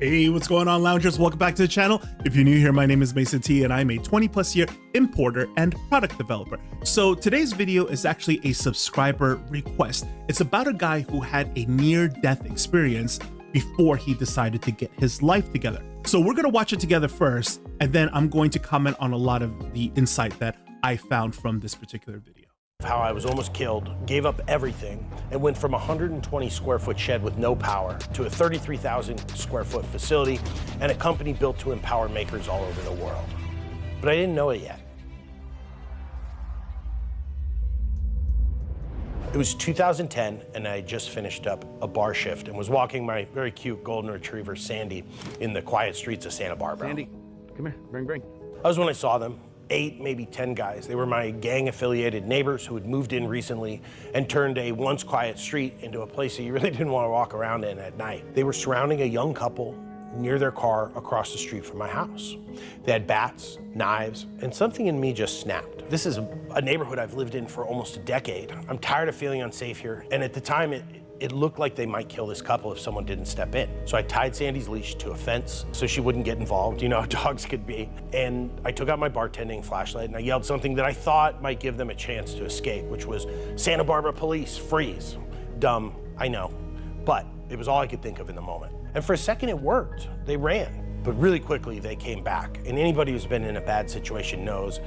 Hey, what's going on, loungers? Welcome back to the channel. If you're new here, my name is Mason T and I'm a 20+ year importer and product developer. So today's video is actually a subscriber request. It's about a guy who had a near-death experience before he decided to get his life together. So we're gonna watch it together first, and then I'm going to comment on a lot of the insight that I found from this particular video. How I was almost killed, gave up everything, and went from a 120 square foot shed with no power to a 33,000 square foot facility and a company built to empower makers all over the world. But I didn't know it yet. It was 2010, and I just finished up a bar shift and was walking my very cute golden retriever, Sandy, in the quiet streets of Santa Barbara. Sandy, come here, bring. That was when I saw them. 8, maybe 10 guys. They were my gang-affiliated neighbors who had moved in recently and turned a once quiet street into a place that you really didn't want to walk around in at night. They were surrounding a young couple near their car across the street from my house. They had bats, knives, and something in me just snapped. This is a neighborhood I've lived in for almost a decade. I'm tired of feeling unsafe here, and at the time it looked like they might kill this couple if someone didn't step in. So I tied Sandy's leash to a fence so she wouldn't get involved, you know how dogs could be. And I took out my bartending flashlight and I yelled something that I thought might give them a chance to escape, which was, "Santa Barbara police, freeze." Dumb, I know, but it was all I could think of in the moment. And for a second it worked, they ran. But really quickly they came back. And anybody who's been in a bad situation knows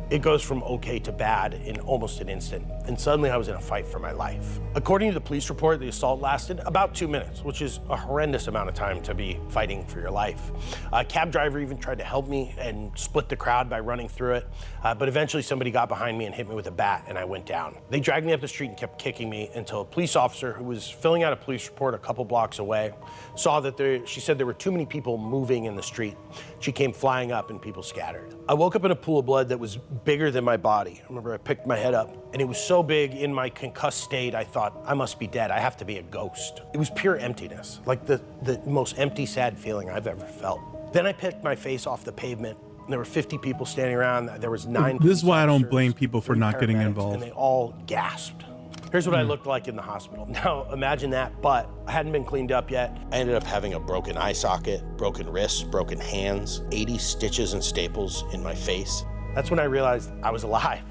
it goes from okay to bad in almost an instant. And suddenly I was in a fight for my life. According to the police report, the assault lasted about 2 minutes, which is a horrendous amount of time to be fighting for your life. A cab driver even tried to help me and split the crowd by running through it. But eventually somebody got behind me and hit me with a bat and I went down. They dragged me up the street and kept kicking me until a police officer who was filling out a police report a couple blocks away saw that she said there were too many people moving in the street. She came flying up and people scattered. I woke up in a pool of blood that was bigger than my body. I remember I picked my head up and it was so big in my concussed state, I thought, I must be dead. I have to be a ghost. It was pure emptiness, like the most empty, sad feeling I've ever felt. Then I picked my face off the pavement. And there were 50 people standing around. There was 9. This is why I don't blame people for not getting involved. And they all gasped. Here's what I looked like in the hospital. Now imagine that, but I hadn't been cleaned up yet. I ended up having a broken eye socket, broken wrists, broken hands, 80 stitches and staples in my face. That's when I realized I was alive.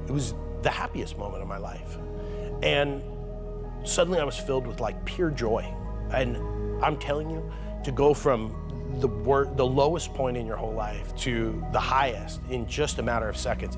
It was the happiest moment of my life. And suddenly I was filled with like pure joy. And I'm telling you, to go from the lowest point in your whole life to the highest in just a matter of seconds,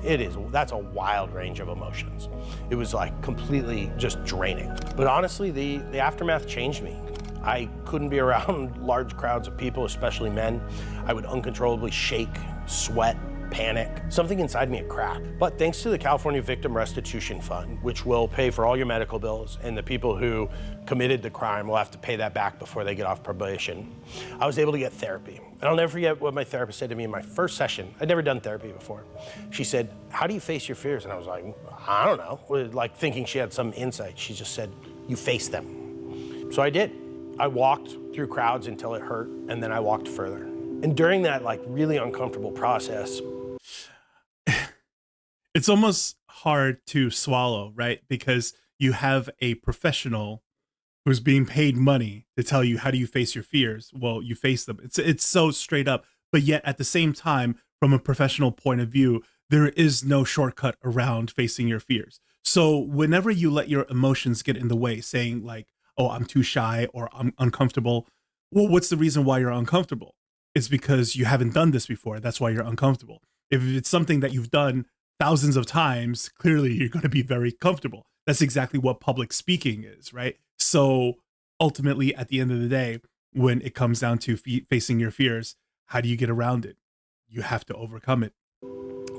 that's a wild range of emotions. It was like completely just draining. But honestly, the aftermath changed me. I couldn't be around large crowds of people, especially men. I would uncontrollably shake, sweat, panic. Something inside me had cracked. But thanks to the California Victim Restitution Fund, which will pay for all your medical bills, and the people who committed the crime will have to pay that back before they get off probation, I was able to get therapy. And I'll never forget what my therapist said to me in my first session. I'd never done therapy before. She said, "How do you face your fears?" And I was like, I don't know, like thinking she had some insight. She just said, "You face them." So I did. I walked through crowds until it hurt, and then I walked further. And during that like really uncomfortable process, it's almost hard to swallow, right? Because you have a professional who's being paid money to tell you, how do you face your fears? Well, you face them. It's so straight up, but yet at the same time, from a professional point of view, there is no shortcut around facing your fears. So whenever you let your emotions get in the way, saying like, oh, I'm too shy or I'm uncomfortable, well, what's the reason why you're uncomfortable? It's because you haven't done this before. That's why you're uncomfortable. If it's something that you've done thousands of times, clearly you're going to be very comfortable. That's exactly what public speaking is, right? So ultimately, at the end of the day, when it comes down to facing your fears, how do you get around it? You have to overcome it.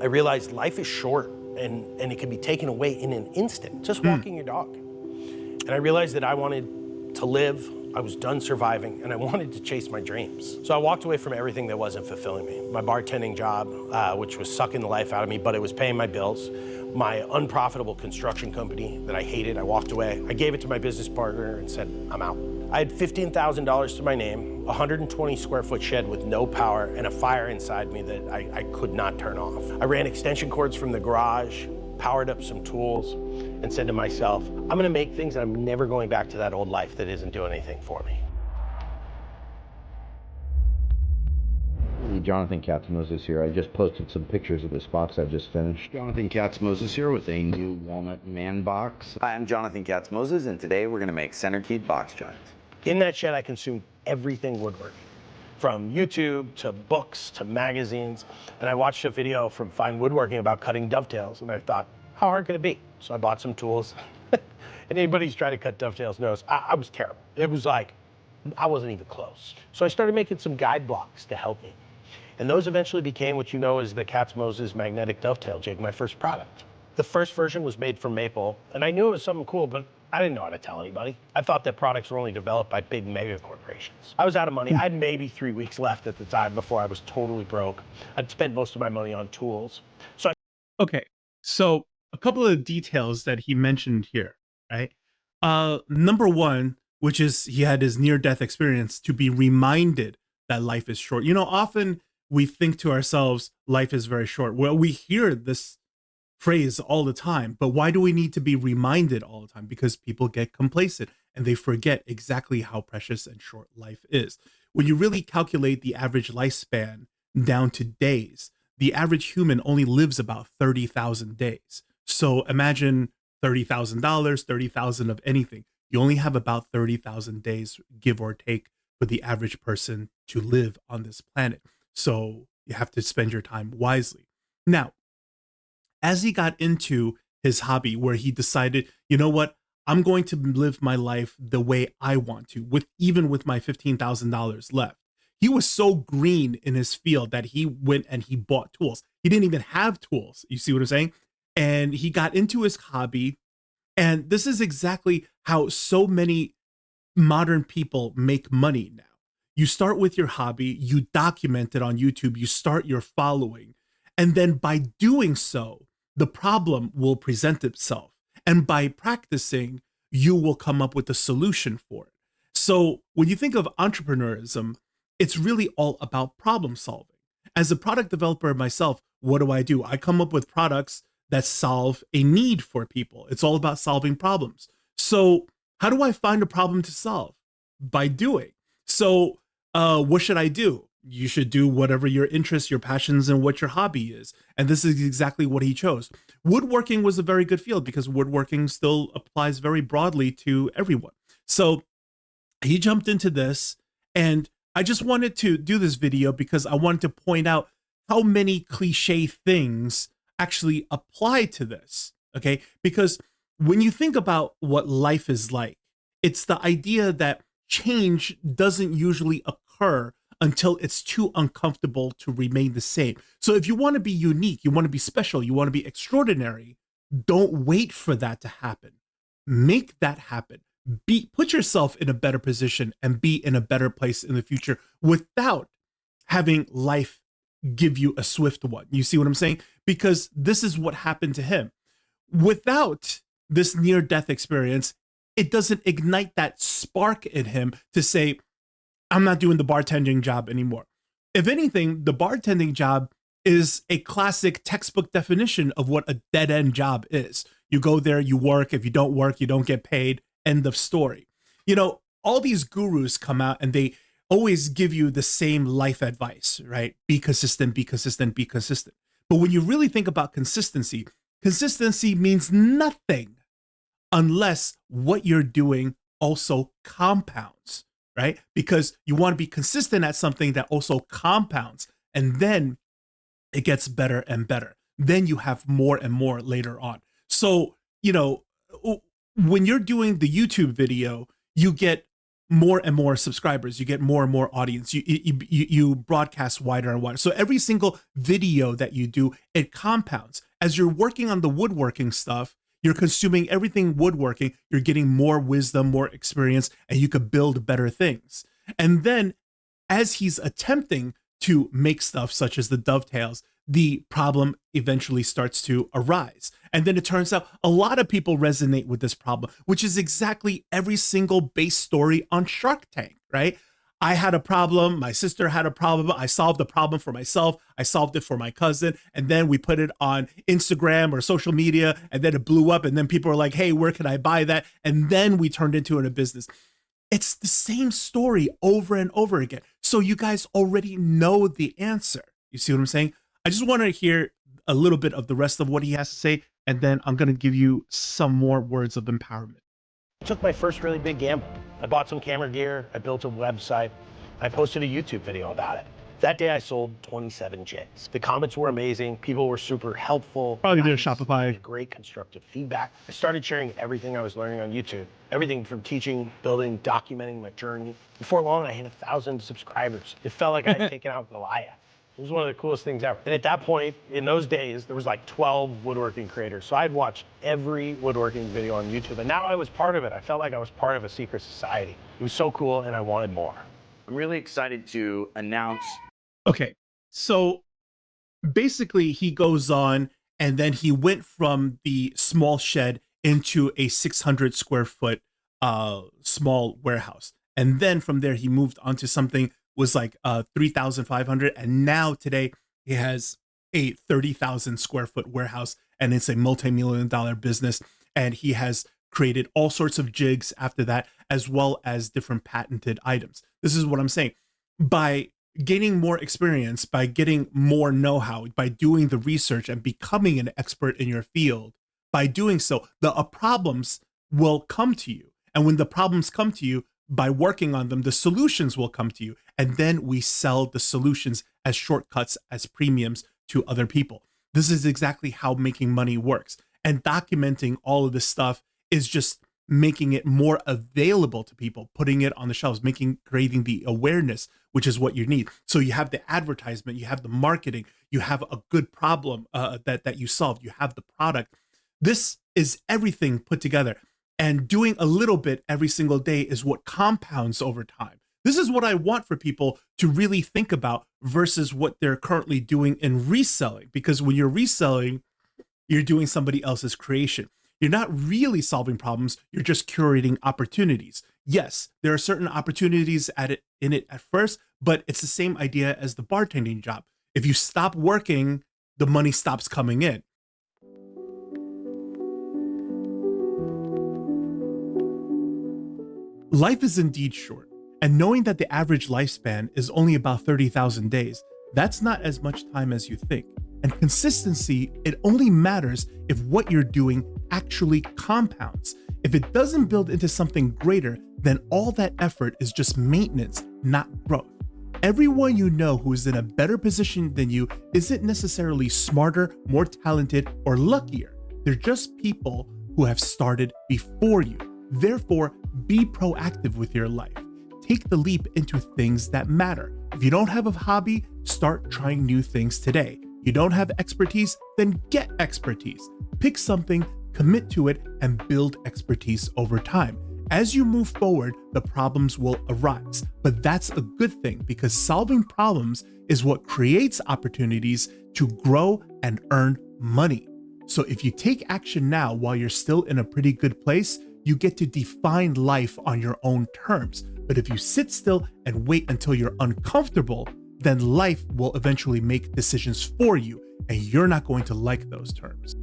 I realized life is short and it can be taken away in an instant, just walking your dog. And I realized that I wanted to live. I was done surviving and I wanted to chase my dreams. So I walked away from everything that wasn't fulfilling me. My bartending job, which was sucking the life out of me, but it was paying my bills. My unprofitable construction company that I hated, I walked away. I gave it to my business partner and said, I'm out. I had $15,000 to my name, a 120 square foot shed with no power and a fire inside me that I could not turn off. I ran extension cords from the garage, powered up some tools, and said to myself, I'm gonna make things and I'm never going back to that old life that isn't doing anything for me. Jonathan Katzmoses here. I just posted some pictures of this box I've just finished. Jonathan Katzmoses here with a new walnut man box. Hi, I'm Jonathan Katzmoses, and today we're going to make center keyed box joints. In that shed, I consumed everything woodworking, from YouTube to books to magazines. And I watched a video from Fine Woodworking about cutting dovetails, and I thought, how hard could it be? So I bought some tools. And anybody who's trying to cut dovetails knows I was terrible. It was like, I wasn't even close. So I started making some guide blocks to help me. And those eventually became what you know as the Katzmoses magnetic dovetail jig, my first product. The first version was made from maple, and I knew it was something cool, but I didn't know how to tell anybody. I thought that products were only developed by big mega corporations. I was out of money. I had maybe 3 weeks left at the time before I was totally broke. I'd spent most of my money on tools. So Okay, so a couple of details that he mentioned here, right? Number one, which is he had his near-death experience to be reminded that life is short. You know, often we think to ourselves, life is very short. Well, we hear this phrase all the time, but why do we need to be reminded all the time? Because people get complacent and they forget exactly how precious and short life is. When you really calculate the average lifespan down to days, the average human only lives about 30,000 days. So imagine $30,000, 30,000 of anything. You only have about 30,000 days, give or take, for the average person to live on this planet. So you have to spend your time wisely. Now, as he got into his hobby, where he decided, you know what, I'm going to live my life the way I want to, with even with my $15,000 left. He was so green in his field that he went and he bought tools. He didn't even have tools. You see what I'm saying? And he got into his hobby. And this is exactly how so many modern people make money now. You start with your hobby, you document it on YouTube, you start your following. And then by doing so, the problem will present itself. And by practicing, you will come up with a solution for it. So when you think of entrepreneurism, it's really all about problem solving. As a product developer myself, what do? I come up with products that solve a need for people. It's all about solving problems. So how do I find a problem to solve? By doing. So what should I do? You should do whatever your interests, your passions, and what your hobby is. And this is exactly what he chose. Woodworking was a very good field because woodworking still applies very broadly to everyone. So he jumped into this, and I just wanted to do this video because I wanted to point out how many cliche things actually apply to this, okay? Because when you think about what life is like, it's the idea that change doesn't usually occur until it's too uncomfortable to remain the same. So if you want to be unique, you want to be special, you want to be extraordinary, don't wait for that to happen. Make that happen. Put yourself in a better position and be in a better place in the future without having life give you a swift one. You see what I'm saying? Because this is what happened to him. Without this near-death experience, it doesn't ignite that spark in him to say, I'm not doing the bartending job anymore. If anything, the bartending job is a classic textbook definition of what a dead-end job is. You go there, you work. If you don't work, you don't get paid. End of story. You know, all these gurus come out and they always give you the same life advice, right? Be consistent, be consistent, be consistent. But when you really think about consistency, consistency means nothing unless what you're doing also compounds, right? Because you want to be consistent at something that also compounds, and then it gets better and better. Then you have more and more later on. So, you know, when you're doing the YouTube video, you get more and more subscribers, you get more and more audience, you broadcast wider and wider. So every single video that you do, it compounds. As you're working on the woodworking stuff, you're consuming everything woodworking, you're getting more wisdom, more experience, and you could build better things. And then as he's attempting to make stuff such as the dovetails, the problem eventually starts to arise. And then it turns out a lot of people resonate with this problem, which is exactly every single base story on Shark Tank, right? I had a problem, my sister had a problem, I solved the problem for myself, I solved it for my cousin, and then we put it on Instagram or social media, and then it blew up, and then people are like, hey, where can I buy that? And then we turned into it a business. It's the same story over and over again. So So you guys already know the answer. You see what I'm saying? I just want to hear a little bit of the rest of what he has to say, and then I'm going to give you some more words of empowerment. I took my first really big gamble. I bought some camera gear, I built a website, I posted a YouTube video about it. That day I sold 27 jigs. The comments were amazing, people were super helpful. Probably did a Shopify. Great constructive feedback. I started sharing everything I was learning on YouTube. Everything from teaching, building, documenting my journey. Before long, I hit 1,000 subscribers. It felt like I had taken out Goliath. It was one of the coolest things ever. And at that point, in those days, there was like 12 woodworking creators. So I'd watched every woodworking video on YouTube, and now I was part of it. I felt like I was part of a secret society. It was so cool, and I wanted more. I'm really excited to announce. Okay, so basically he goes on, and then he went from the small shed into a 600 square foot small warehouse. And then from there, he moved on to something was like 3,500. And now today he has a 30,000 square foot warehouse, and it's a multi-million-dollar business. And he has created all sorts of jigs after that, as well as different patented items. This is what I'm saying. By gaining more experience, by getting more know-how, by doing the research and becoming an expert in your field, by doing so, the problems will come to you. And when the problems come to you, by working on them, the solutions will come to you. And then we sell the solutions as shortcuts, as premiums to other people. This is exactly how making money works. And documenting all of this stuff is just making it more available to people, putting it on the shelves, creating the awareness, which is what you need. So you have the advertisement, you have the marketing, you have a good problem that you solved, you have the product. This is everything put together. And doing a little bit every single day is what compounds over time. This is what I want for people to really think about versus what they're currently doing in reselling. Because when you're reselling, you're doing somebody else's creation. You're not really solving problems, you're just curating opportunities. Yes, there are certain opportunities in it at first, but it's the same idea as the bartending job. If you stop working, the money stops coming in. Life is indeed short, and knowing that the average lifespan is only about 30,000 days, that's not as much time as you think. And consistency, it only matters if what you're doing actually compounds. If it doesn't build into something greater, then all that effort is just maintenance, not growth. Everyone you know who is in a better position than you isn't necessarily smarter, more talented, or luckier. They're just people who have started before you. Therefore, be proactive with your life. Take the leap into things that matter. If you don't have a hobby, start trying new things today. You don't have expertise, then get expertise. Pick something, commit to it, and build expertise over time. As you move forward, the problems will arise, but that's a good thing because solving problems is what creates opportunities to grow and earn money. So if you take action now while you're still in a pretty good place, you get to define life on your own terms. But if you sit still and wait until you're uncomfortable, then life will eventually make decisions for you, and you're not going to like those terms.